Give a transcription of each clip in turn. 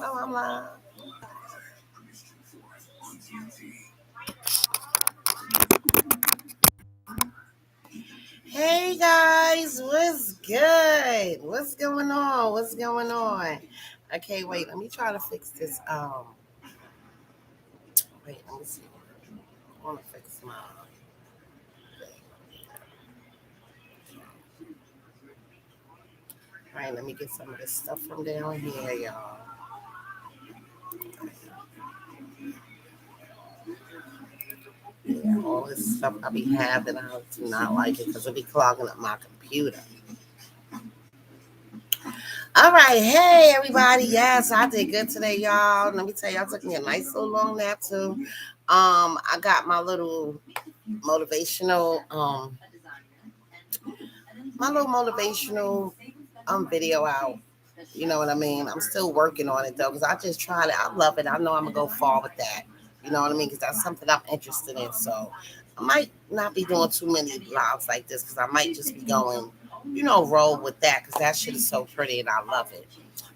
Oh, I'm live. Hey guys, what's good? What's going on? What's going on? Okay, wait, let me try to fix this. Wait, let me see. I want to fix my. All right, let me get some of this stuff from down here, y'all. Yeah, all this stuff I be having, I do not like it because it be clogging up my computer. All right, hey everybody. Yes, I did good today, y'all. Let me tell you, I took me a nice little long nap too. I got motivational, my little motivational video out. You know what I mean? I'm still working on it though, because I just tried it. I love it. I know I'm gonna go far with that. You know what I mean? Because that's something I'm interested in. So I might not be doing too many lives like this because I might just be going, roll with that because that shit is so pretty and I love it.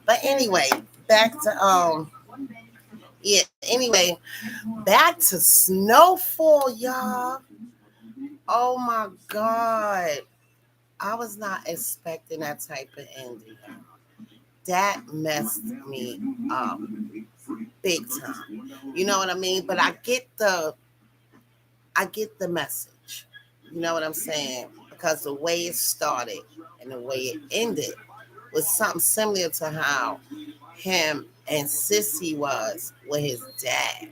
But anyway, back to yeah. Anyway, back to Snowfall, y'all. Oh my god, I was not expecting that type of ending. That messed me up big time. You know what I mean? But I get the message. You know what I'm saying? Because the way it started and the way it ended was something similar to how him and Sissy was with his dad.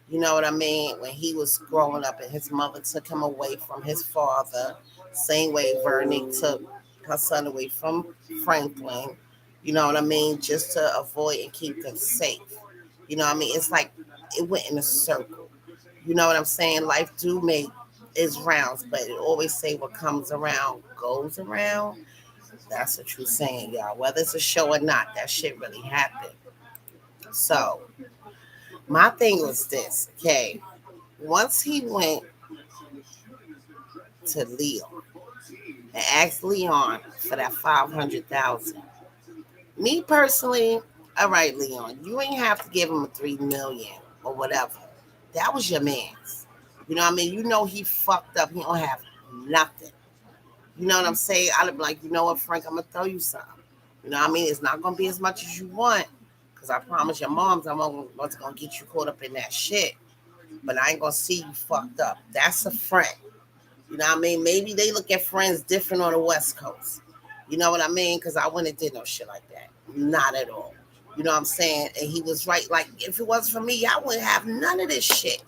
You know what I mean? When he was growing up and his mother took him away from his father, same way Vernie took her son away from Franklin. You know what I mean? Just to avoid and keep them safe. You know what I mean? It's like it went in a circle. You know what I'm saying? Life do make its rounds, but it always say what comes around goes around. That's a true saying, y'all. Whether it's a show or not, that shit really happened. So my thing was this, okay? Once he went to Leon and asked Leon for that 500,000, me personally, all right, Leon, you ain't have to give him a 3 million or whatever. That was your man's. You know what I mean? You know he fucked up. He don't have nothing. You know what I'm saying? I'd be like, you know what, Frank, I'm gonna throw you something. You know what I mean? It's not gonna be as much as you want. Cause I promise your moms I'm not gonna get you caught up in that shit. But I ain't gonna see you fucked up. That's a friend. You know what I mean? Maybe they look at friends different on the West Coast. You know what I mean? Because I wouldn't have did no shit like that. Not at all. You know what I'm saying? And he was right. Like, if it wasn't for me, I wouldn't have none of this shit.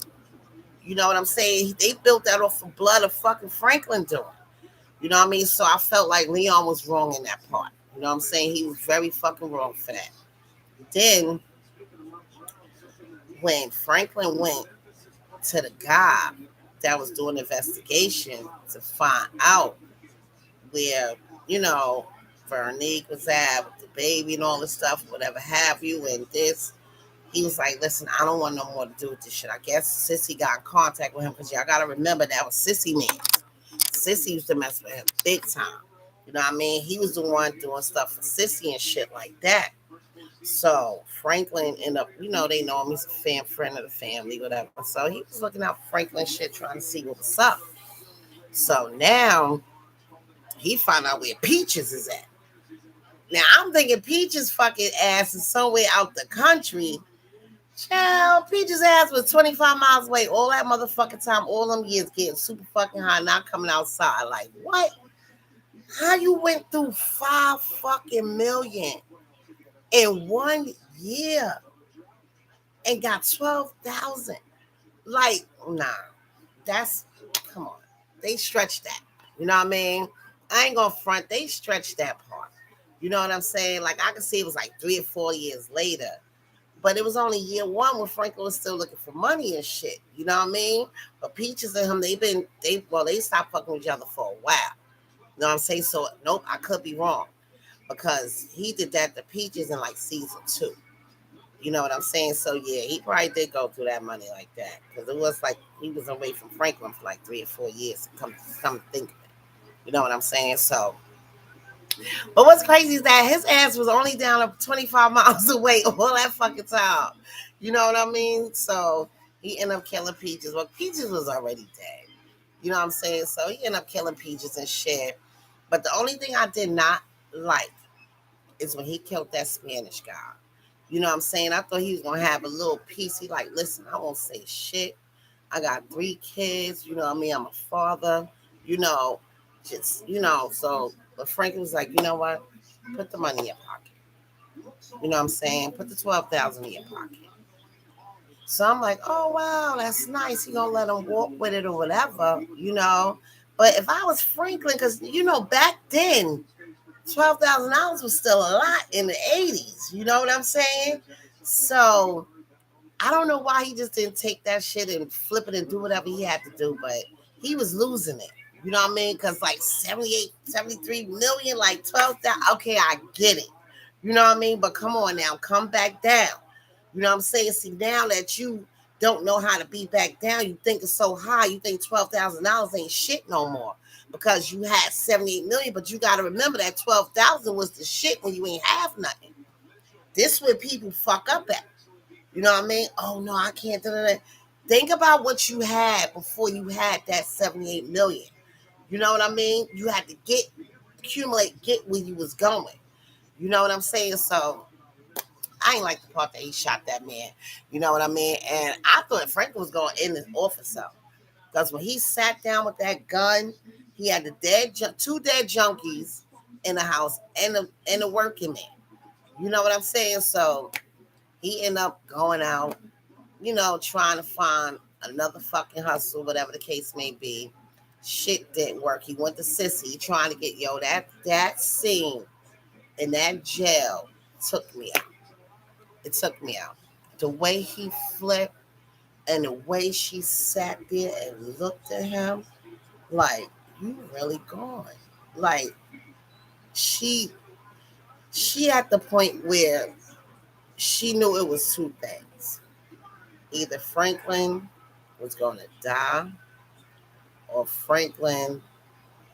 You know what I'm saying? They built that off the blood of fucking Franklin doing. You know what I mean? So I felt like Leon was wrong in that part. You know what I'm saying? He was very fucking wrong for that. Then when Franklin went to the guy that was doing the investigation to find out where, you know, Veronique was at with the baby and all this stuff, whatever have you, and this. He was like, listen, I don't want no more to do with this shit. I guess Sissy got in contact with him because y'all got to remember that was Sissy man. Sissy used to mess with him big time. You know what I mean? He was the one doing stuff for Sissy and shit like that. So Franklin ended up, they know him. He's a friend of the family, whatever. So he was looking out for Franklin shit, trying to see what was up. So now he found out where Peaches is at. Now I'm thinking Peaches fucking ass is somewhere out the country. Child, Peaches ass was 25 miles away all that motherfucking time, all them years getting super fucking high, not coming outside. Like, what? How you went through 5 fucking million in 1 year and got 12,000? Like, nah, that's, come on. They stretched that. You know what I mean? I ain't gonna front. They stretched that part. You know what I'm saying? Like, I could see it was like 3 or 4 years later. But it was only year one when Franklin was still looking for money and shit. You know what I mean? But Peaches and him, they stopped fucking with each other for a while. You know what I'm saying? So nope, I could be wrong. Because he did that to Peaches in like season 2. You know what I'm saying? So yeah, he probably did go through that money like that. Because it was like he was away from Franklin for like 3 or 4 years. Come think of it. You know what I'm saying? So But what's crazy is that his ass was only down 25 miles away all that fucking time. You know what I mean? So he ended up killing Peaches. Well, Peaches was already dead. You know what I'm saying? So he ended up killing Peaches and shit. But the only thing I did not like is when he killed that Spanish guy. You know what I'm saying? I thought he was gonna have a little piece. He like, listen, I won't say shit. I got 3 kids. You know what I mean? I'm a father. You know, just So, but Frankie was like, you know what? Put the money in your pocket. You know what I'm saying? Put the 12,000 in your pocket. So I'm like, oh wow, that's nice. You gonna let him walk with it or whatever, you know? But if I was Franklin, because back then, $12,000 was still a lot in the '80s. You know what I'm saying? So I don't know why he just didn't take that shit and flip it and do whatever he had to do, but he was losing it. You know what I mean? Because like 78, 73 million, like 12,000. Okay, I get it. You know what I mean? But come on now, come back down. You know what I'm saying? See, now that you don't know how to be back down, you think it's so high, you think $12,000 ain't shit no more because you had 78 million, but you got to remember that 12,000 was the shit when you ain't have nothing. This where people fuck up at. You know what I mean? Oh no, I can't do that. Think about what you had before you had that 78 million. You know what I mean? You had to get where you was going. You know what I'm saying? So I ain't like the part that he shot that man. You know what I mean? And I thought Frank was going to end his office up. Because when he sat down with that gun, he had two dead junkies in the house and a working man. You know what I'm saying? So he ended up going out, trying to find another fucking hustle, whatever the case may be. Shit didn't work. He went to Sissy trying to get that scene in that jail took me out. It took me out. The way he flipped and the way she sat there and looked at him, like, you really gone. Like she she at the point where she knew it was two things. Either Franklin was gonna die or Franklin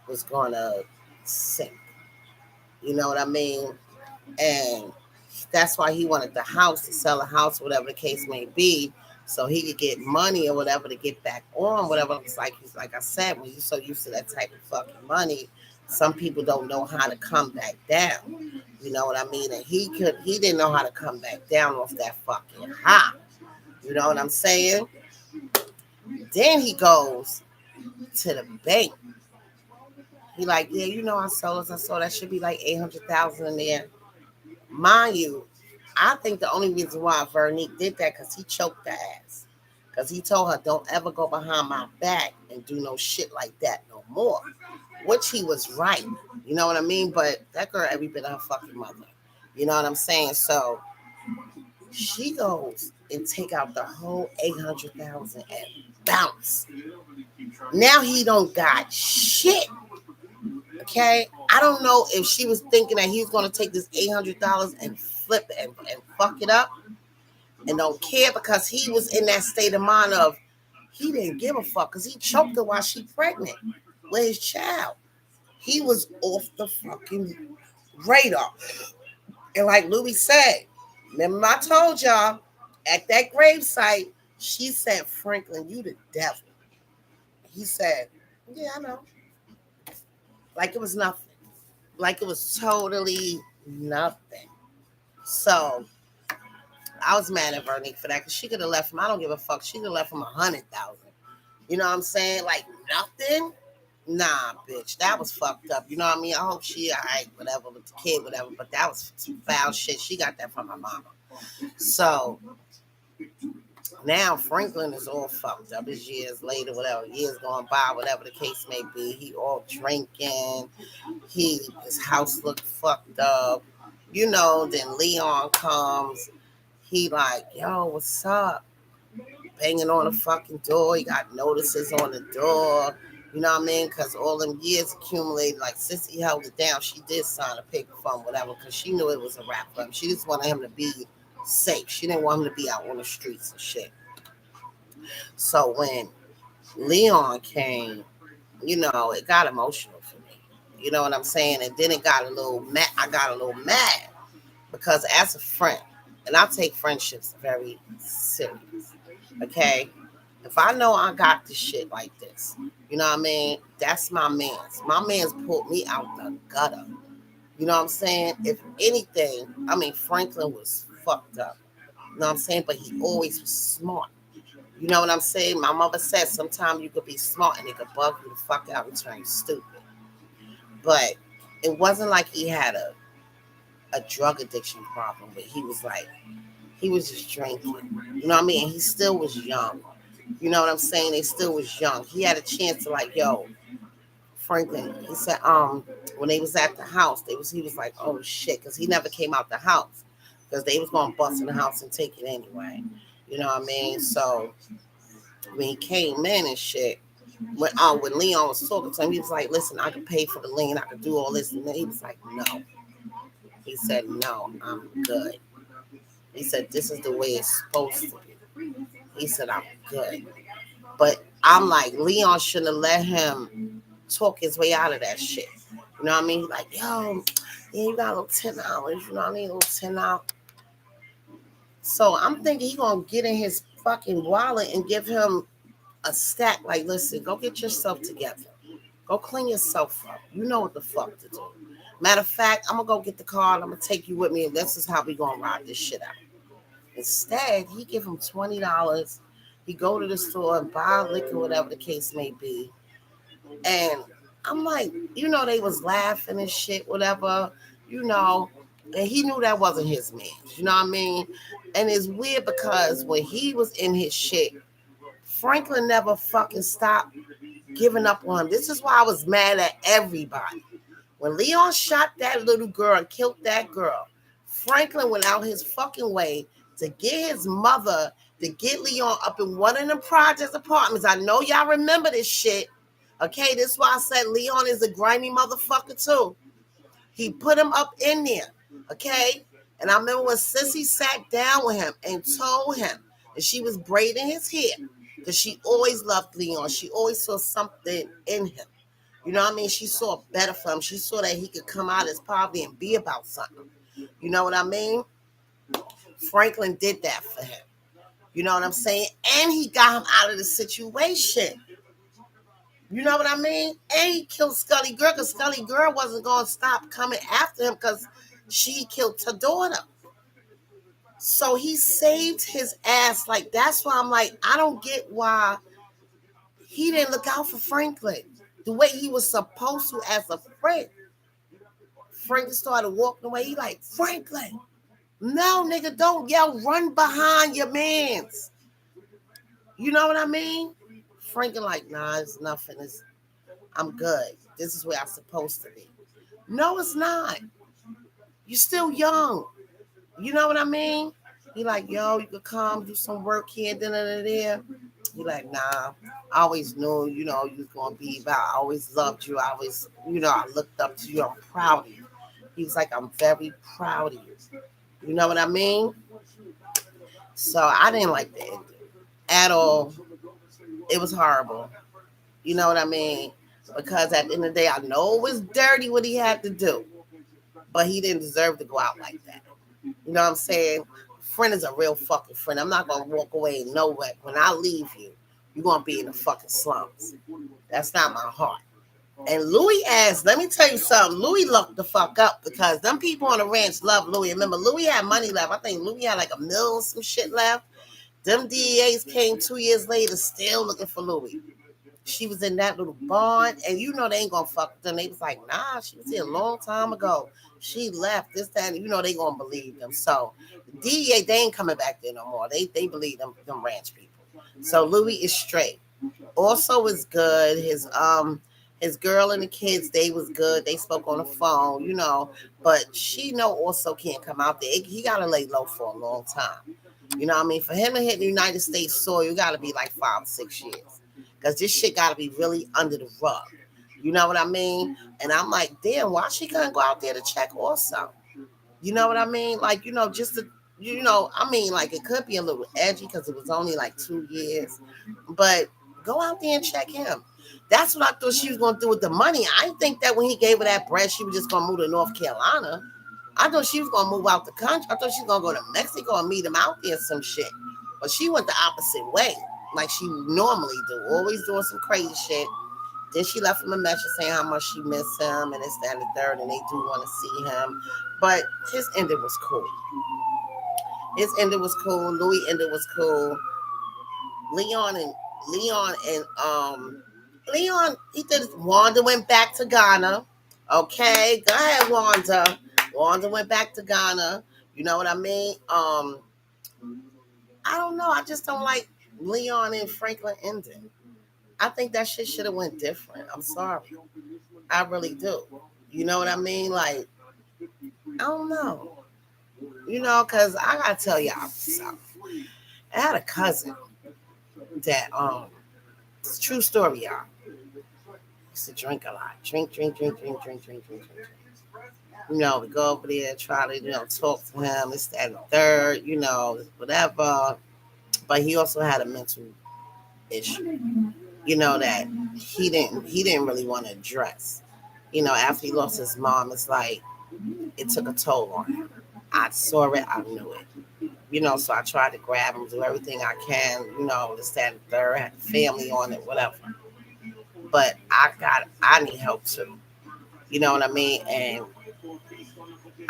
was gonna sink. You know what I mean? And that's why he wanted the house to sell a house, whatever the case may be, so he could get money or whatever to get back on, whatever. It's like I said, when you're so used to that type of fucking money, some people don't know how to come back down. You know what I mean? And he didn't know how to come back down off that fucking high. You know what I'm saying? Then he goes to the bank. He like, yeah, I sold that should be like 800,000 in there. Mind you, I think the only reason why Veronique did that because he choked her ass. Because he told her, don't ever go behind my back and do no shit like that no more. Which he was right. You know what I mean? But that girl every bit of her fucking mother. You know what I'm saying? So she goes and take out the whole 800,000 and bounce. Now he don't got shit. Okay, I don't know if she was thinking that he was going to take this $800 and flip it and fuck it up and don't care because he was in that state of mind of he didn't give a fuck because he choked her while she pregnant with his child. He was off the fucking radar. And like Louis said, remember I told y'all at that gravesite, she said, Franklin, you the devil. He said, yeah, I know. Like it was nothing. Like it was totally nothing. So I was mad at Veronique for that because she could have left him. I don't give a fuck. She could have left him 100,000. You know what I'm saying? Like nothing. Nah, bitch, that was fucked up. You know what I mean? I hope she alright, whatever, with the kid, whatever. But that was some foul shit. She got that from her mama. So now Franklin is all fucked up. His years later, whatever, years going by, whatever the case may be. He all drinking. His house looked fucked up. Then Leon comes. He like, yo, what's up? Banging on the fucking door. He got notices on the door. You know what I mean? Because all them years accumulated. Like, since he held it down, she did sign a paper for him, whatever, because she knew it was a wrap for him. She just wanted him to be safe. She didn't want him to be out on the streets and shit. So when Leon came, it got emotional for me. You know what I'm saying? And then it got a little mad. I got a little mad because as a friend, and I take friendships very serious. Okay, if I know I got this shit like this, you know what I mean? That's my man's. My man's pulled me out the gutter. You know what I'm saying? If anything, I mean Franklin was fucked up. You know what I'm saying? But he always was smart. You know what I'm saying? My mother said sometimes you could be smart and it could bug you the fuck out and turn you stupid. But it wasn't like he had a drug addiction problem, but he was just drinking. You know what I mean? He still was young. You know what I'm saying? They still was young. He had a chance to like, yo, Franklin. He said, when they was at the house, he was like, oh shit, because he never came out the house because they was gonna bust in the house and take it anyway. You know what I mean? So when he came in and shit, when Leon was talking to him, he was like, listen, I could pay for the lien, I could do all this, and then he was like, no. He said, no, I'm good. He said, this is the way it's supposed to be. He said, I'm good. But I'm like, Leon shouldn't have let him talk his way out of that shit. You know what I mean? Like, yo, yeah, you got a little $10. You know what I mean? A little $10. So I'm thinking he gonna get in his fucking wallet and give him a stack. Like, listen, go get yourself together. Go clean yourself up. You know what the fuck to do. Matter of fact, I'm gonna go get the car and I'm gonna take you with me, and this is how we gonna ride this shit out. Instead, he give him $20. He go to the store and buy liquor, whatever the case may be. And I'm like, they was laughing and shit, whatever, you know. And he knew that wasn't his man. You know what I mean? And it's weird because when he was in his shit, Franklin never fucking stopped giving up on him. This is why I was mad at everybody. When Leon shot that little girl and killed that girl, Franklin went out his fucking way to get his mother to get Leon up in one of them projects apartments. I know y'all remember this shit. Okay, this is why I said Leon is a grimy motherfucker too. He put him up in there. Okay? And I remember when Sissy sat down with him and told him that she was braiding his hair because she always loved Leon. She always saw something in him. You know what I mean? She saw better for him. She saw that he could come out of his poverty and be about something. You know what I mean? Franklin did that for him. You know what I'm saying? And he got him out of the situation. You know what I mean? And he killed Scully Girl because Scully Girl wasn't going to stop coming after him because she killed her daughter. So he saved his ass. Like, that's why I'm like, I don't get why he didn't look out for Franklin the way he was supposed to as a friend. Franklin started walking away. He like, Franklin, no, nigga, don't yell. Run behind your mans. You know what I mean? Franklin like, nah, it's nothing. I'm good. This is where I'm supposed to be. No, it's not. You're still young. You know what I mean? He like, yo, you could come do some work here, there. He like, nah. I always knew, you was gonna be about. I always loved you. I always, I looked up to you. I'm proud of you. He was like, I'm very proud of you. You know what I mean? So I didn't like the ending at all. It was horrible. You know what I mean? Because at the end of the day, I know it was dirty what he had to do, but he didn't deserve to go out like that. You know what I'm saying? Friend is a real fucking friend. I'm not gonna walk away nowhere. When I leave you, you're gonna be in the fucking slums. That's not my heart. And Louis asked, let me tell you something. Louis looked the fuck up because them people on the ranch love Louis. Remember, Louis had money left. I think Louis had like $1 million, some shit left. Them DEAs came 2 years later, still looking for Louis. She was in that little barn, and they ain't gonna fuck with them. They was like, nah, she was here a long time ago. She left this time. They gonna believe them. So the DEA, they ain't coming back there no more. They believe them ranch people. So Louis is straight. Also is good. His girl and the kids, they was good. They spoke on the phone, but she also can't come out there. He gotta lay low for a long time. You know what I mean? For him to hit the United States soil, you gotta be like 5 or 6 years. Because this shit got to be really under the rug. You know what I mean? And I'm like, damn, why she couldn't go out there to check also? You know what I mean? Like, just to, I mean, like, it could be a little edgy because it was only like 2 years. But go out there and check him. That's what I thought she was gonna do with the money. I didn't think that when he gave her that bread, she was just gonna move to North Carolina. I thought she was gonna move out the country. I thought she was gonna go to Mexico and meet him out there some shit. But she went the opposite way, like she normally do, always doing some crazy shit. Then she left him a message saying how much she missed him and this, that, and the third, and they do want to see him. But his ending was cool. His ending was cool. Louis ending was cool. Leon and Leon and Leon, he did. Wanda went back to Ghana. Okay, go ahead, Wanda. Wanda went back to Ghana. You know what I mean? I don't know. I just don't like Leon and Franklin ending. I think that shit should have went different. I'm sorry. I really do. You know what I mean? Like, I don't know. You know, because I gotta tell y'all something. I had a cousin that it's a true story, y'all. Used to drink a lot. Drink. You know, we go over there, try to, talk to him, this, that, and the third, whatever. But he also had a mental issue, that he didn't really want to address. After he lost his mom, it's like it took a toll on him. I saw it, I knew it. So I tried to grab him, do everything I can, this, that, and the third, had family on it, whatever. But I need help too. You know what I mean? And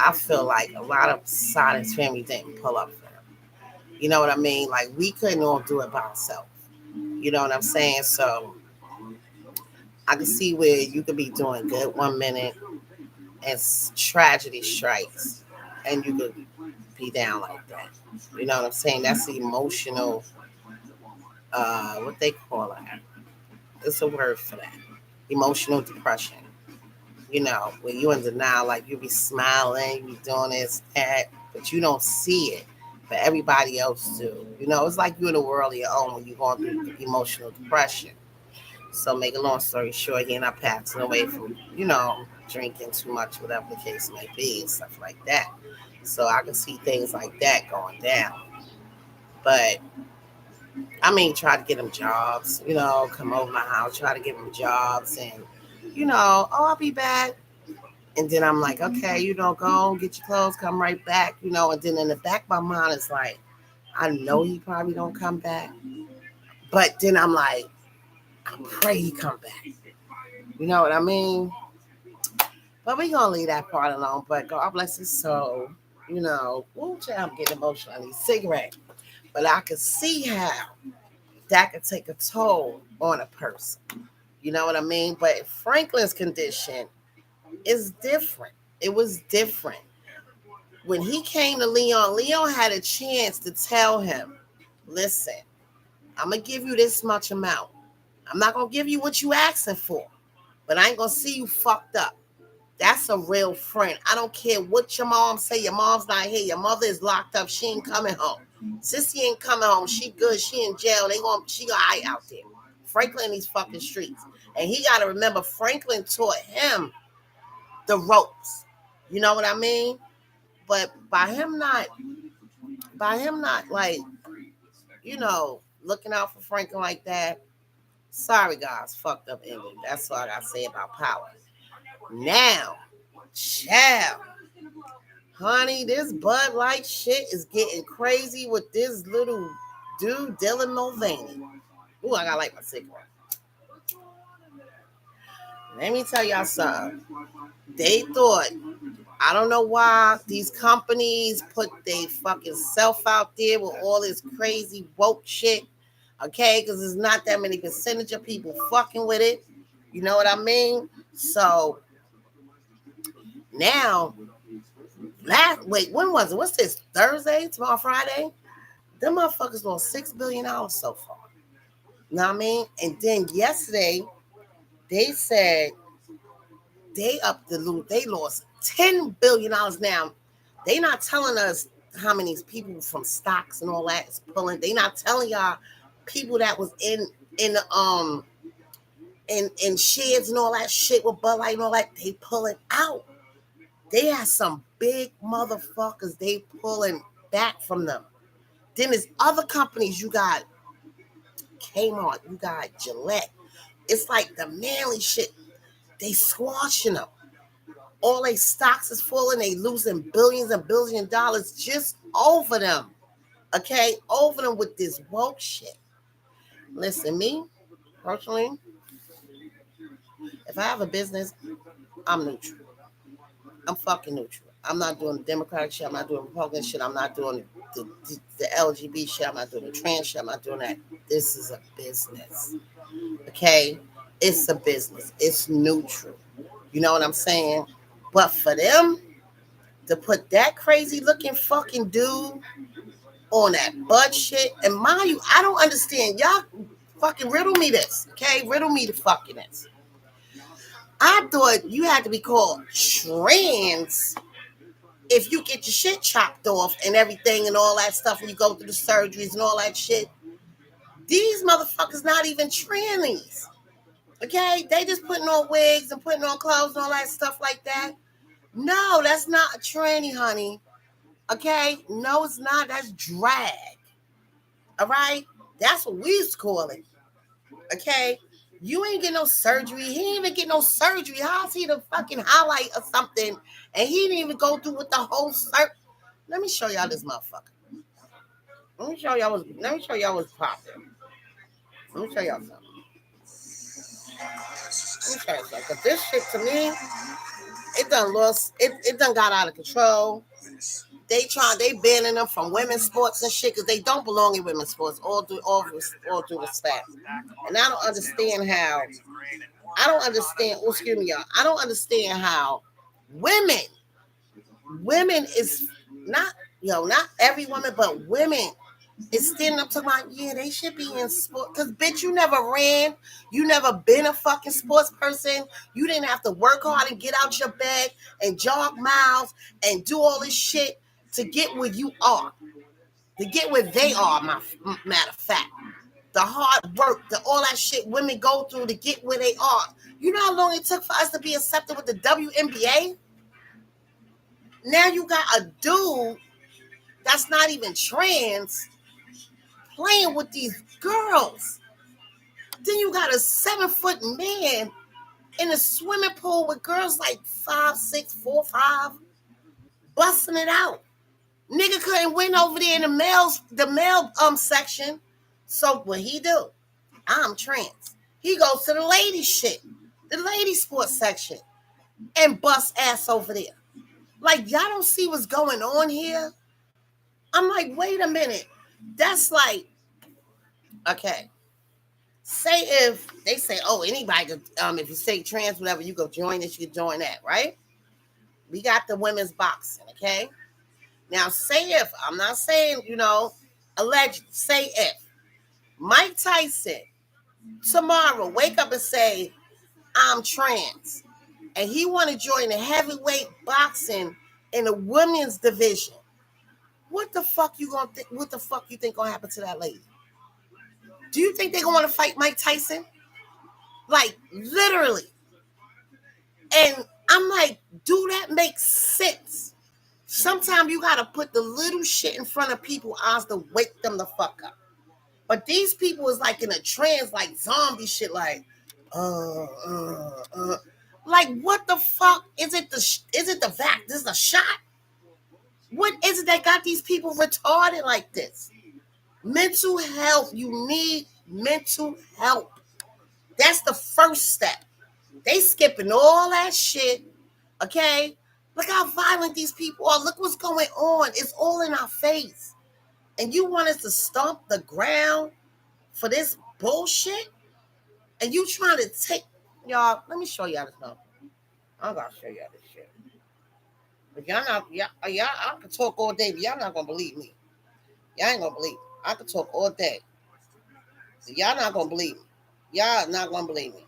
I feel like a lot of side of his family didn't pull up for him. You know what I mean? Like we couldn't all do it by ourselves. You know what I'm saying? So I can see where you could be doing good 1 minute and tragedy strikes and you could be down like that. You know what I'm saying? That's the emotional, what they call it. It's a word for that. Emotional depression. When you in denial, like you be smiling, you be doing this, that, but you don't see it. But everybody else do. It's like you're in a world of your own when you're going through emotional depression. So make a long story short, he ended up passing away from, drinking too much, whatever the case may be, and stuff like that. So I can see things like that going down. But I mean, try to get him jobs, come over my house, try to give him jobs and, I'll be back. And then I'm like, okay, go get your clothes, come right back, and then in the back of my mind, it's like, I know he probably don't come back. But then I'm like, I pray he come back. You know what I mean? But we gonna leave that part alone. But God bless his soul. Ooh, child, I'm getting emotional. I need a cigarette. But I can see how that could take a toll on a person. You know what I mean? But Franklin's condition is different. It was different. When he came to Leon, Leon had a chance to tell him, listen, I'm going to give you this much amount. I'm not going to give you what you asking for, but I ain't going to see you fucked up. That's a real friend. I don't care what your mom say. Your mom's not here. Your mother is locked up. She ain't coming home. Sissy ain't coming home. She good. She in jail. She got eye out there. Franklin in these fucking streets. And he got to remember, Franklin taught him the ropes. You know what I mean? But by him not like, looking out for Franklin like that, sorry guys, fucked up ending. That's all I gotta say about Power. Now, child, honey, this Bud Light shit is getting crazy with this little dude, Dylan Mulvaney. Ooh, I gotta light my cigarette. Let me tell y'all something. They thought, I don't know why these companies put their fucking self out there with all this crazy woke shit. Okay, because there's not that many percentage of people fucking with it. You know what I mean? So now, when was it? What's this? Thursday? Tomorrow, Friday? Them motherfuckers lost $6 billion so far. You know what I mean? And then yesterday, they said they lost $10 billion now. They not telling us how many people from stocks and all that is pulling. They not telling y'all people that was in shares and all that shit with Bud Light and all that, they pulling out. They had some big motherfuckers they pulling back from them. Then there's other companies. You got Kmart, you got Gillette, It's like the manly shit. They squashing them. All their stocks is falling. They losing billions and billions of dollars just over them. Okay, over them with this woke shit. Listen, me personally, if I have a business, I'm neutral. I'm fucking neutral. I'm not doing the Democratic shit. I'm not doing Republican shit. I'm not doing the LGBT shit. I'm not doing the trans shit. I'm not doing that. This is a business. Okay? It's a business. It's neutral. You know what I'm saying? But for them to put that crazy looking fucking dude on that butt shit, and mind you, I don't understand. Y'all fucking riddle me this. Okay? Riddle me the fucking this. I thought you had to be called trans if you get your shit chopped off and everything and all that stuff when you go through the surgeries and all that shit. These motherfuckers not even trannies. Okay? They just putting on wigs and putting on clothes and all that stuff like that. No, that's not a tranny, honey. Okay? No, it's not. That's drag. All right? That's what we used to call it. Okay? You ain't get no surgery. He didn't even get no surgery. How's he the fucking highlight or something? And he didn't even go through with the whole Let me show y'all this motherfucker. Let me show y'all what's popping. Let me show y'all something. Let me show y'all something. Cause this shit to me, it done got out of control. They banning them from women's sports and shit because they don't belong in women's sports. All due respect. And I don't understand how. I don't understand. Oh, excuse me, y'all. I don't understand how women. Women is not not every woman, but women is standing up to my they should be in sport. Cause bitch, you never ran, you never been a fucking sports person. You didn't have to work hard and get out your bed and jog miles and do all this shit to get where you are, to get where they are. My matter of fact, the hard work, all that shit women go through to get where they are. You know how long it took for us to be accepted with the WNBA? Now you got a dude that's not even trans playing with these girls. Then you got a 7-foot man in a swimming pool with girls like 5, 6, 4, 5, busting it out. Nigga couldn't win over there in the male section. So what he do? I'm trans. He goes to the lady shit, the lady sports section, and bust ass over there. Like y'all don't see what's going on here. I'm like, wait a minute. That's like, okay. Say if they say, oh, anybody could, if you say trans, whatever, you go join this, you can join that, right? We got the women's boxing, okay? Now, say if, I'm not saying, alleged, say if Mike Tyson tomorrow wake up and say, I'm trans, and he want to join the heavyweight boxing in the women's division, what the fuck you gonna think? What the fuck you think gonna happen to that lady? Do you think they gonna want to fight Mike Tyson? Like literally. And I'm like, do that make sense? Sometimes you gotta put the little shit in front of people's eyes to wake them the fuck up. But these people is like in a trance, like zombie shit, like, like what the fuck is it? Is it the vac? This is a shot. What is it that got these people retarded like this? Mental health. You need mental help. That's the first step. They skipping all that shit. Okay? Look how violent these people are. Look what's going on. It's all in our face. And you want us to stomp the ground for this bullshit? And you trying to take y'all, let me show y'all this number. I'm gonna show y'all this shit. But y'all not I can talk all day, but y'all not gonna believe me. Y'all ain't gonna believe me. I can talk all day. So y'all not gonna believe me. Y'all not gonna believe me.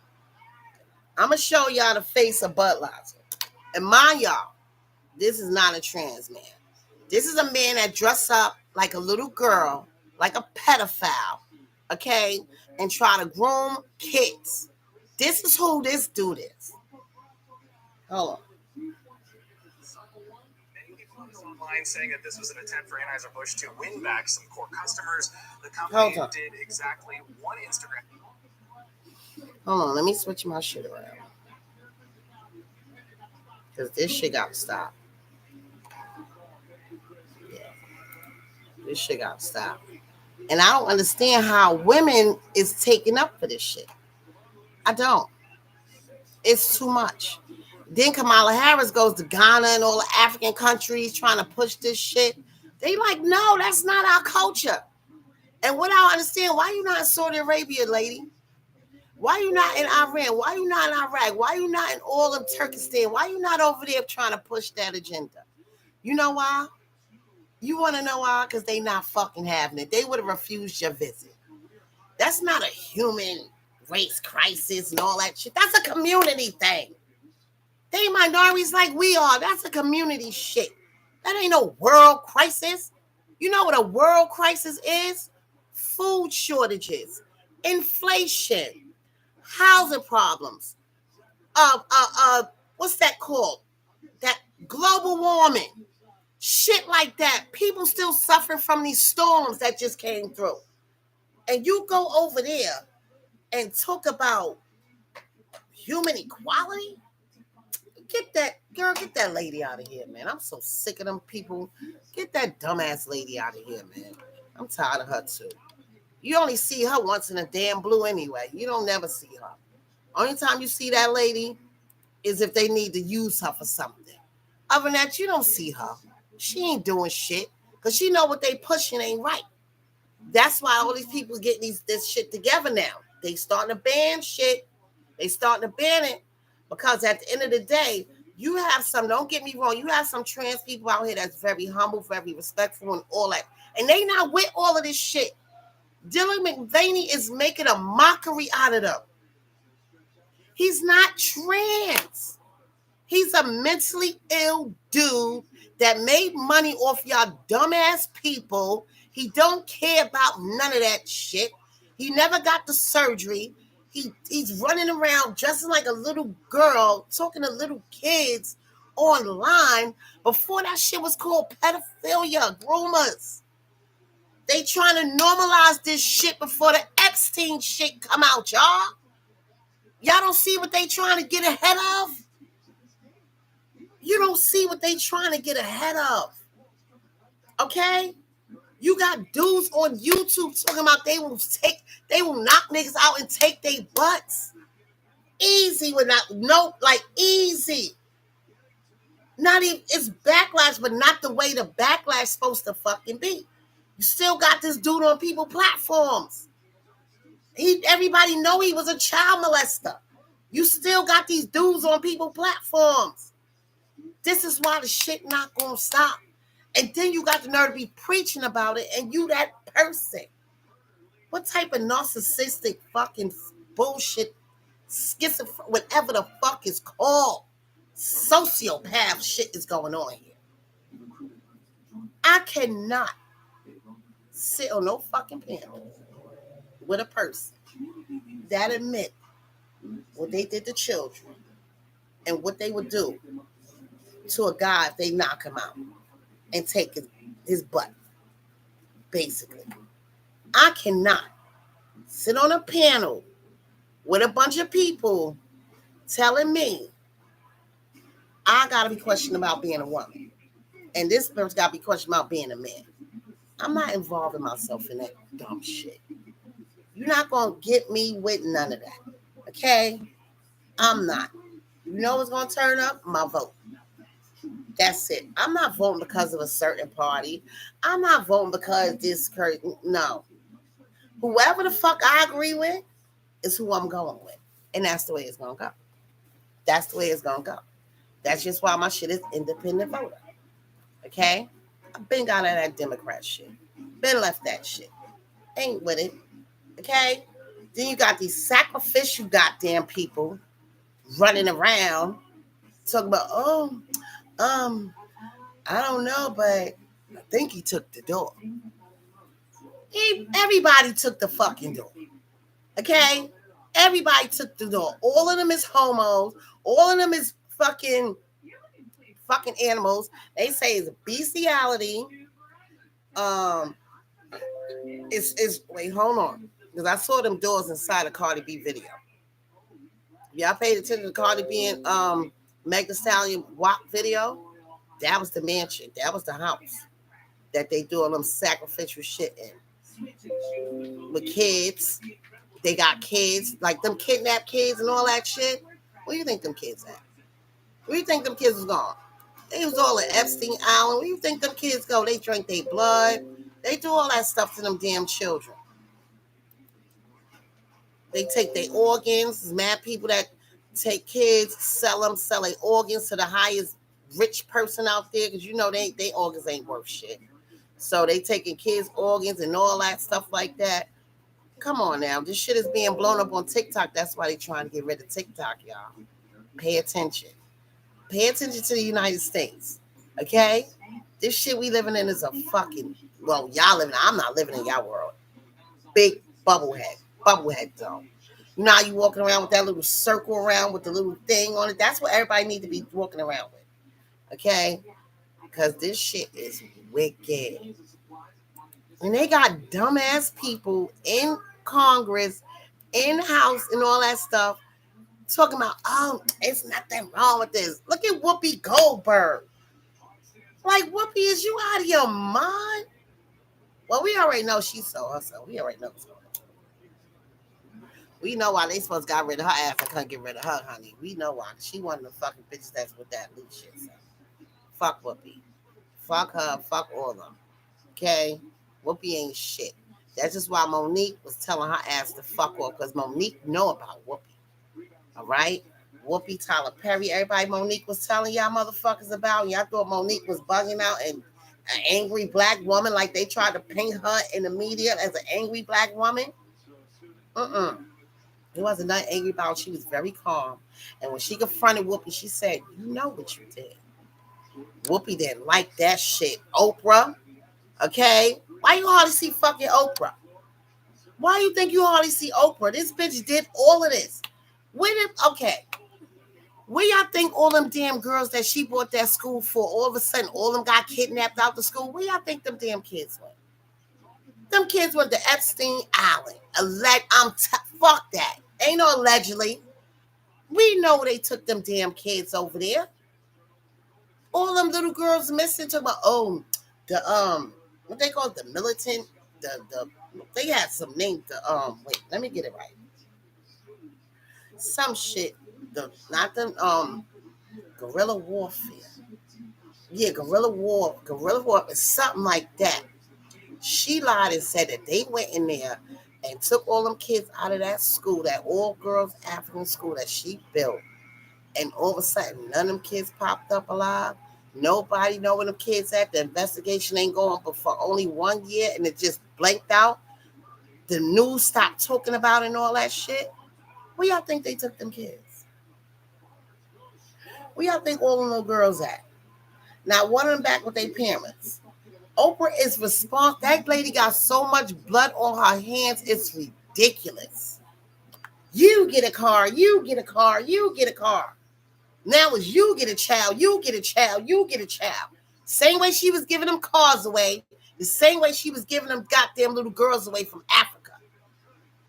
I'm gonna show y'all the face of Bud Light. And mind y'all, this is not a trans man. This is a man that dressed up like a little girl, like a pedophile, okay, and try to groom kids. This is who this dude is. Hold on. Online saying that this was an attempt for Anheuser-Busch to win back some core customers. The company did exactly one Instagram. Hold on, let me switch my shit around. Because this shit got to stop. Yeah, this shit got to stop. And I don't understand how women is taking up for this shit. I don't. It's too much. Then Kamala Harris goes to Ghana and all the African countries trying to push this shit. They like, no, that's not our culture. And what I don't understand, why you not in Saudi Arabia, lady? Why you not in Iran? Why you not in Iraq? Why you not in all of Turkestan? Why you not over there trying to push that agenda? You know why? You want to know why? Because they not fucking having it. They would have refused your visit. That's not a human race crisis and all that shit. That's a community thing. They minorities like we are. That's a community shit. That ain't no world crisis. You know what a world crisis is? Food shortages, inflation, housing problems. What's that called? That global warming. Shit like that. People still suffering from these storms that just came through. And you go over there and talk about human equality? Get that girl, get that lady out of here, man. I'm so sick of them people. Get that dumbass lady out of here, man. I'm tired of her too. You only see her once in a damn blue anyway. You don't never see her. Only time you see that lady is if they need to use her for something. Other than that, you don't see her. She ain't doing shit because she know what they pushing ain't right. That's why all these people getting this shit together now. They starting to ban shit. They starting to ban it because at the end of the day, you have some, don't get me wrong, you have some trans people out here that's very humble, very respectful and all that. And they not with all of this shit. Dylan Mulvaney is making a mockery out of them. He's not trans. He's a mentally ill dude that made money off y'all dumbass people. He don't care about none of that shit. He never got the surgery. He's running around dressing like a little girl, talking to little kids online. Before that shit was called pedophilia, groomers. They trying to normalize this shit before the Epstein shit come out, y'all. Y'all don't see what they trying to get ahead of? You don't see what they trying to get ahead of. Okay? You got dudes on YouTube talking about they will knock niggas out and take their butts. Easy like easy. Not even, it's backlash, but not the way the backlash supposed to fucking be. You still got this dude on people platforms. Everybody know he was a child molester. You still got these dudes on people platforms. This is why the shit not gonna stop. And then you got the nerve to be preaching about it, and you that person. What type of narcissistic fucking bullshit, schizophrenic, whatever the fuck is called, sociopath shit is going on here? I cannot sit on no fucking panel with a person that admit what they did to children and what they would do to a guy if they knock him out and take his butt, basically. I cannot sit on a panel with a bunch of people telling me I got to be questioned about being a woman. And this person got to be questioned about being a man. I'm not involving myself in that dumb shit. You're not going to get me with none of that. Okay? I'm not. You know what's going to turn up? My vote. That's it. I'm not voting because of a certain party. I'm not voting because this, no. Whoever the fuck I agree with is who I'm going with. And that's the way it's going to go. That's the way it's going to go. That's just why my shit is independent voter. Okay? I've been got out of that Democrat shit. Been left that shit. Ain't with it. Okay? Then you got these sacrificial goddamn people running around talking about, I don't know, but I think he took the door. Everybody took the fucking door. Okay? Everybody took the door. All of them is homos. All of them is fucking animals. They say it's bestiality. It's wait, hold on. Because I saw them doors inside a Cardi B video. Y'all paid attention to Cardi B and Meg Thee Stallion WAP video? That was the mansion. That was the house that they do all them sacrificial shit in. With kids. They got kids, like them kidnapped kids and all that shit. Where do you think them kids at? Where do you think them kids was gone? They was all at Epstein Island. Where do you think them kids go? They drink their blood. They do all that stuff to them damn children. They take their organs. There's mad people that take kids, sell them, sell their organs to the highest rich person out there because you know they organs ain't worth shit. So they taking kids' organs and all that stuff like that. Come on now, this shit is being blown up on TikTok. That's why they trying to get rid of TikTok, y'all. Pay attention. Pay attention to the United States. Okay? This shit we living in is a fucking y'all living. I'm not living in y'all world. Big bubblehead. Bubblehead though. You know how you walking around with that little circle around with the little thing on it? That's what everybody need to be walking around with. Okay? Because this shit is wicked. And they got dumbass people in Congress, in House, and all that stuff, talking about, oh, it's nothing wrong with this. Look at Whoopi Goldberg. Like, Whoopi, is you out of your mind? Well, we already know she saw herself. We already know. We know why they supposed to got rid of her ass and couldn't get rid of her, honey. We know why. She one of the fucking bitches that's with that loose shit. So. Fuck Whoopi. Fuck her. Fuck all of them. Okay? Whoopi ain't shit. That's just why Monique was telling her ass to fuck off, because Monique know about Whoopi. All right? Whoopi, Tyler Perry, everybody Monique was telling y'all motherfuckers about. Y'all thought Monique was bugging out and an angry black woman, like they tried to paint her in the media as an angry black woman. It wasn't nothing angry about. She was very calm. And when she confronted Whoopi, she said, you know what you did. Whoopi didn't like that shit. Oprah, okay? Why you hardly see fucking Oprah? Why you think you hardly see Oprah? This bitch did all of this. Where y'all think all them damn girls that she bought that school for, all of a sudden, all them got kidnapped out the school? Where y'all think them damn kids went? Them kids went to Epstein Island. Fuck that. Ain't no allegedly. We know they took them damn kids over there. All them little girls missing to my the what they call it, the militant, the they had some name, wait, let me get it right. Some shit, not the guerrilla warfare. Yeah, guerrilla warfare, something like that. She lied and said that they went in there and took all them kids out of that school, that all girls African school that she built. And all of a sudden, none of them kids popped up alive. Nobody know where them kids at. The investigation ain't going but for only 1 year, and it just blanked out. The news stopped talking about it and all that shit. Where y'all think they took them kids? Where y'all think all them little girls at? Now, one of them back with their parents. Oprah is responsible. That lady got so much blood on her hands, it's ridiculous. You get a car, you get a car, you get a car. Now it's you get a child, you get a child, you get a child. Same way she was giving them cars away, the same way she was giving them goddamn little girls away from Africa.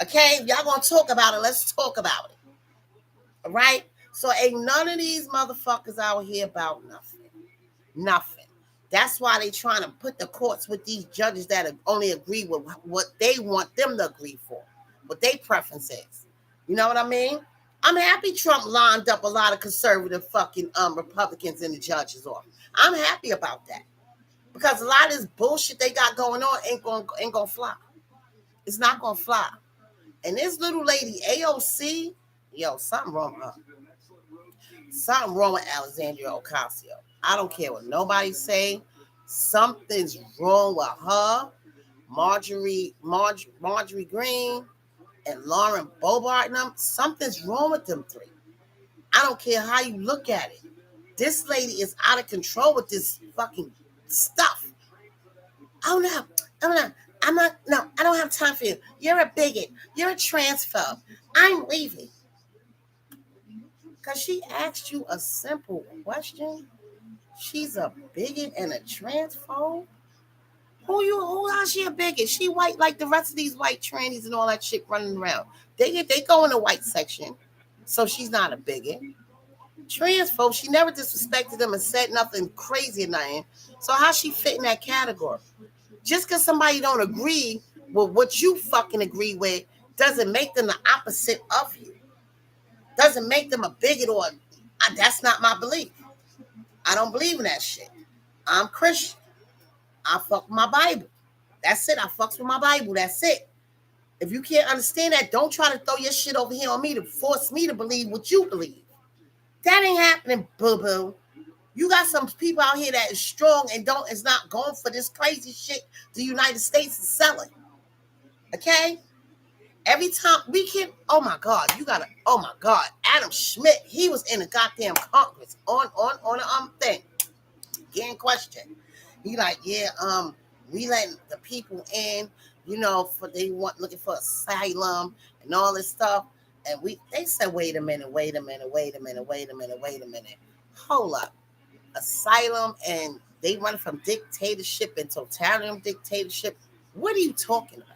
Okay, y'all gonna talk about it, let's talk about it. All right? So ain't none of these motherfuckers out here about nothing. Nothing. That's why they trying to put the courts with these judges that only agree with what they want them to agree for, what their preference is. You know what I mean? I'm happy Trump lined up a lot of conservative fucking Republicans in the judge's office. I'm happy about that. Because a lot of this bullshit they got going on ain't gonna fly. It's not gonna fly. And this little lady, AOC, yo, something wrong with her. Something wrong with Alexandria Ocasio. I don't care what nobody say. Something's wrong with her, Marjorie Green, and Lauren Boebert and them. Something's wrong with them three. I don't care how you look at it. This lady is out of control with this fucking stuff. Oh no, no, I don't have time for you. You're a bigot. You're a transphobe. I'm leaving. Because she asked you a simple question. She's a bigot and a transphobe? How's she a bigot? She white like the rest of these white trannies and all that shit running around. They go in the white section. So she's not a bigot. Trans folks, she never disrespected them and said nothing crazy or nothing. So how she fit in that category? Just because somebody don't agree with what you fucking agree with doesn't make them the opposite of you. Doesn't make them a bigot or that's not my belief. I don't believe in that shit. I'm Christian. I fuck with my Bible. That's it. I fucks with my Bible. That's it. If you can't understand that, don't try to throw your shit over here on me to force me to believe what you believe. That ain't happening, boo boo. You got some people out here that is strong and is not going for this crazy shit the United States is selling. Okay? Every time we can, oh my God, you gotta, oh my God, Adam Schmidt, he was in the goddamn Congress on a thing, getting questioned. He like, yeah, we letting the people in, for they want looking for asylum and all this stuff. And they said, wait a minute. Hold up. Asylum and they run from dictatorship and totalitarian dictatorship. What are you talking about?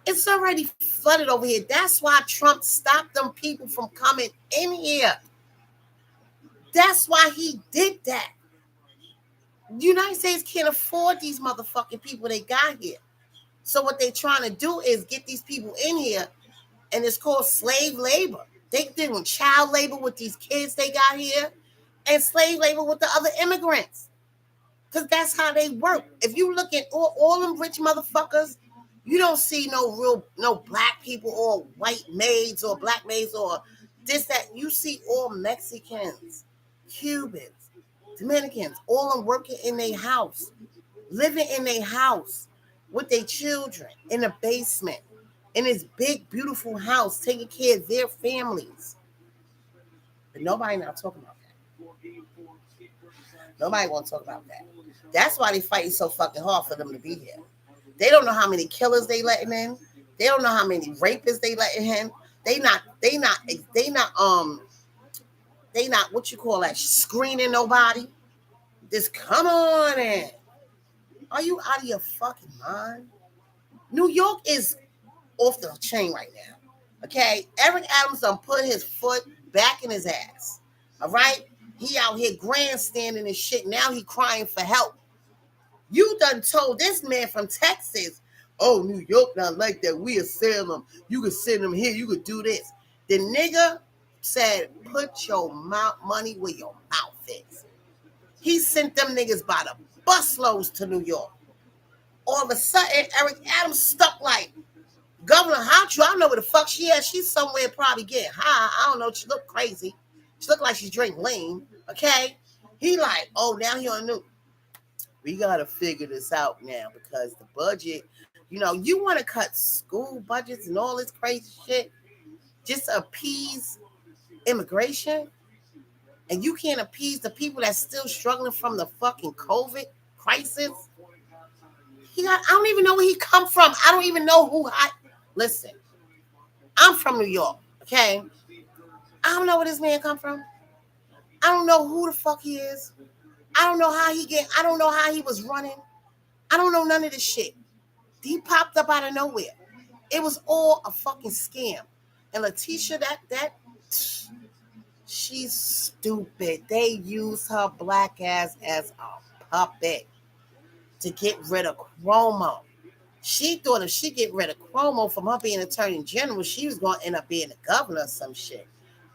It's already flooded over here. That's why Trump stopped them people from coming in here. That's why he did that. The United States can't afford these motherfucking people they got here. So what they're trying to do is get these people in here, and it's called slave labor. They doing child labor with these kids they got here, and slave labor with the other immigrants. Because that's how they work. If you look at all them rich motherfuckers, you don't see no black people or white maids or black maids or this, that. You see all Mexicans, Cubans, Dominicans, all of them working in their house, living in their house with their children in the basement, in this big, beautiful house, taking care of their families. But nobody not talking about that. Nobody want to talk about that. That's why they fighting so fucking hard for them to be here. They don't know how many killers they letting in. They don't know how many rapists they letting in. They not what you call that, screening nobody. Just come on in. Are you out of your fucking mind? New York is off the chain right now. Okay? Eric Adams done put his foot back in his ass. All right? He out here grandstanding and shit. Now he crying for help. You done told this man from Texas, oh, New York not like that. We'll sell them. You can send them here. You could do this. The nigga said, put your money where your mouth is. He sent them niggas by the busloads to New York. All of a sudden, Eric Adams stuck like, Governor Houtry, I don't know where the fuck she is. She's somewhere probably getting high. I don't know. She look crazy. She look like she drink lean. Okay? He like, oh, now he on the news. We got to figure this out now because the budget, you want to cut school budgets and all this crazy shit just to appease immigration, and you can't appease the people that's still struggling from the fucking COVID crisis. I don't even know where he come from. I don't even know listen, I'm from New York, okay? I don't know where this man come from. I don't know who the fuck he is. I don't know how I don't know how he was running. I don't know none of this shit. He popped up out of nowhere. It was all a fucking scam. And Letitia, she's stupid. They use her black ass as a puppet to get rid of Cuomo. She thought if she get rid of Cuomo from her being attorney general, she was going to end up being a governor or some shit.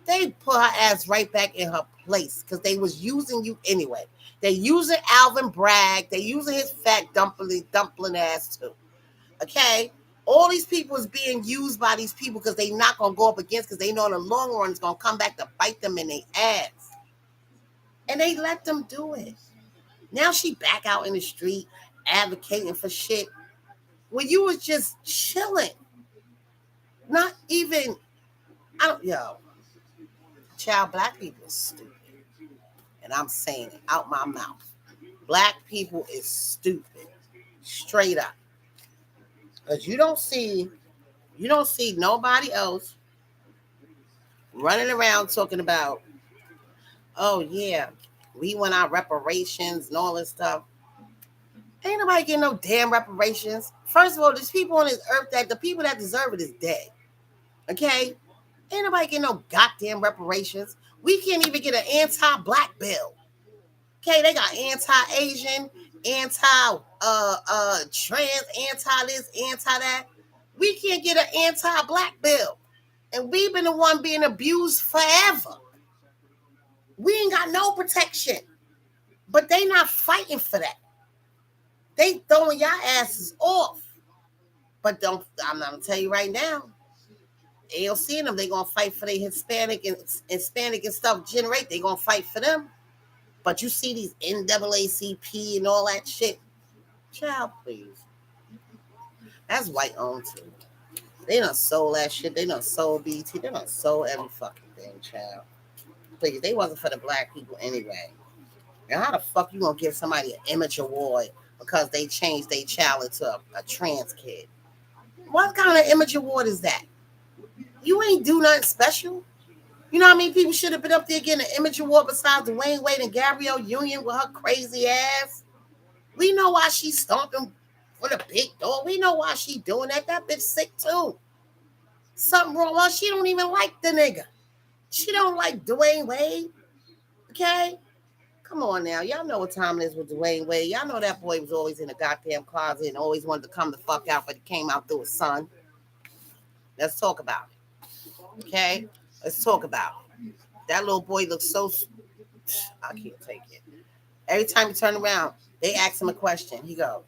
They put her ass right back in her place because they was using you anyway. They using Alvin Bragg. They using his fat dumpling ass too. Okay? All these people is being used by these people because they not going to go up against, because they know in the long run it's going to come back to bite them in their ass. And they let them do it. Now she back out in the street advocating for shit when you was just chilling. Not even, child, black people is stupid. And I'm saying it out my mouth. Black people is stupid. Straight up. Because you don't see nobody else running around talking about, oh yeah, we want our reparations and all this stuff. Ain't nobody getting no damn reparations. First of all, there's people on this earth that the people that deserve it is dead. Okay? Ain't nobody getting no goddamn reparations. We can't even get an anti-black bill. Okay, they got anti-Asian, trans, anti this, anti that. We can't get an anti-black bill. And we've been the one being abused forever. We ain't got no protection. But they not fighting for that. They throwing y'all asses off. But I'm not gonna tell you right now. AOC and them, they gonna fight for their Hispanic and stuff generate. They gonna fight for them. But you see these NAACP and all that shit. Child, please. That's white owned too. They done sold that shit. They done sold BT. They done sold every fucking thing, child. Please, they wasn't for the black people anyway. And how the fuck you gonna give somebody an image award because they changed their child into a trans kid? What kind of image award is that? You ain't do nothing special. You know how many people should have been up there getting an image award besides Dwayne Wade and Gabrielle Union with her crazy ass? We know why she's stomping for the big dog. We know why she doing that. That bitch sick too. Something wrong. Well, she don't even like the nigga. She don't like Dwayne Wade. Okay? Come on now. Y'all know what time it is with Dwayne Wade. Y'all know that boy was always in the goddamn closet and always wanted to come the fuck out, but he came out through his son. Let's talk about it. Okay? Let's talk about it. That little boy looks so... I can't take it. Every time he turn around, they ask him a question. He go,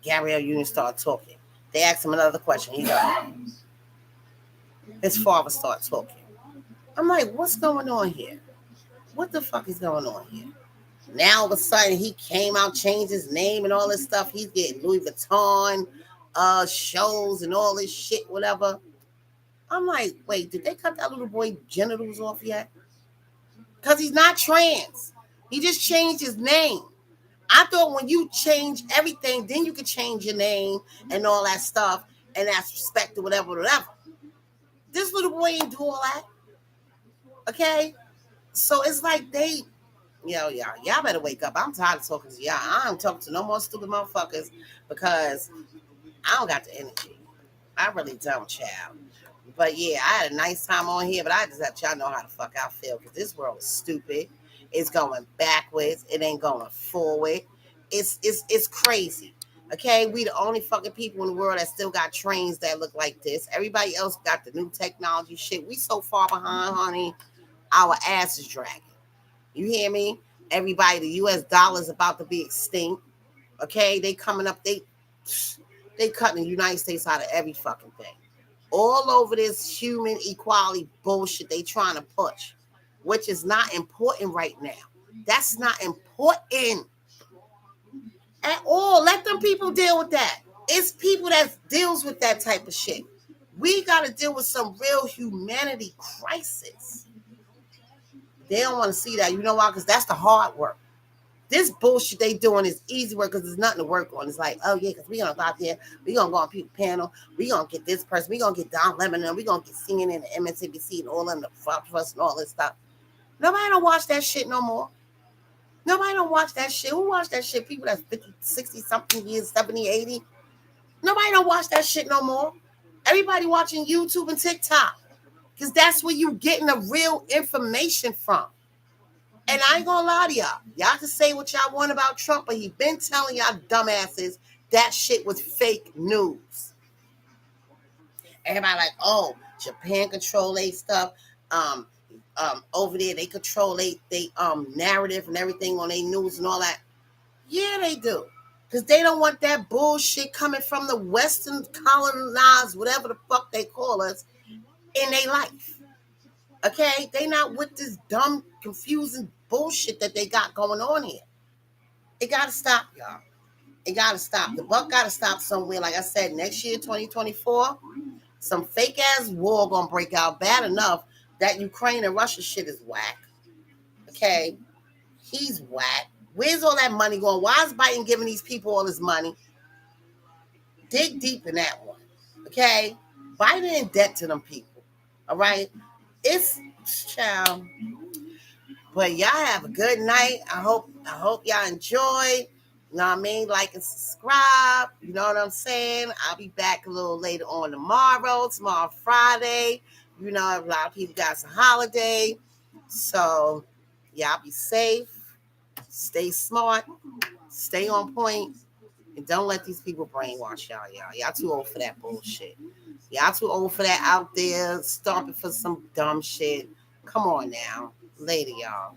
Gabrielle Union start talking. They ask him another question. He go, his father start talking. I'm like, what's going on here? What the fuck is going on here? Now all of a sudden he came out, changed his name and all this stuff. He's getting Louis Vuitton shows and all this shit, whatever. I'm like, wait, did they cut that little boy genitals off yet? Because he's not trans. He just changed his name. I thought when you change everything, then you could change your name and all that stuff, and that's respect or whatever. This little boy ain't do all that. Okay? So it's like y'all better wake up. I'm tired of talking to y'all. I don't talk to no more stupid motherfuckers because I don't got the energy. I really don't, child. But yeah, I had a nice time on here, but I just let y'all know how the fuck I feel because this world is stupid. It's going backwards. It ain't going forward. It's crazy. Okay, we the only fucking people in the world that still got trains that look like this. Everybody else got the new technology shit. We so far behind, honey. Our ass is dragging. You hear me? Everybody, the US dollar is about to be extinct. Okay, they coming up. They cutting the United States out of every fucking thing. All over this human equality bullshit they trying to push, which is not important right now. That's not important at all. Let them people deal with that. It's people that deals with that type of shit. We got to deal with some real humanity crisis. They don't want to see that. You know why? Because that's the hard work. This bullshit they doing is easy work because there's nothing to work on. It's like, oh yeah, because we gonna go out there, we gonna go on people panel, we gonna get this person, we gonna get Don Lemon, and we gonna get CNN and MSNBC and all them the Fox and all this stuff. Nobody don't watch that shit no more. Nobody don't watch that shit. Who watch that shit? People that's 50, 60 something years, 70, 80. Nobody don't watch that shit no more. Everybody watching YouTube and TikTok because that's where you getting the real information from. And I ain't gonna lie to y'all. Y'all can say what y'all want about Trump, but he been telling y'all dumbasses that shit was fake news. Everybody like, oh, Japan control their stuff. Over there they control they narrative and everything on their news and all that. Yeah, they do. Because they don't want that bullshit coming from the Western colonized, whatever the fuck they call us, in their life. Okay? They not with this dumb, confusing bullshit that they got going on here. It got to stop, y'all. It got to stop. The buck got to stop somewhere. Like I said, next year, 2024, some fake-ass war going to break out bad enough that Ukraine and Russia shit is whack. Okay? He's whack. Where's all that money going? Why is Biden giving these people all this money? Dig deep in that one. Okay? Biden in debt to them people. All right? It's, child. But y'all have a good night. I hope y'all enjoy. You know what I mean? Like and subscribe. You know what I'm saying? I'll be back a little later on tomorrow. Tomorrow, Friday. You know, a lot of people got some holiday. So, y'all be safe. Stay smart. Stay on point. And don't let these people brainwash y'all. Y'all too old for that bullshit. Y'all too old for that out there stomping for some dumb shit. Come on now. Later, y'all.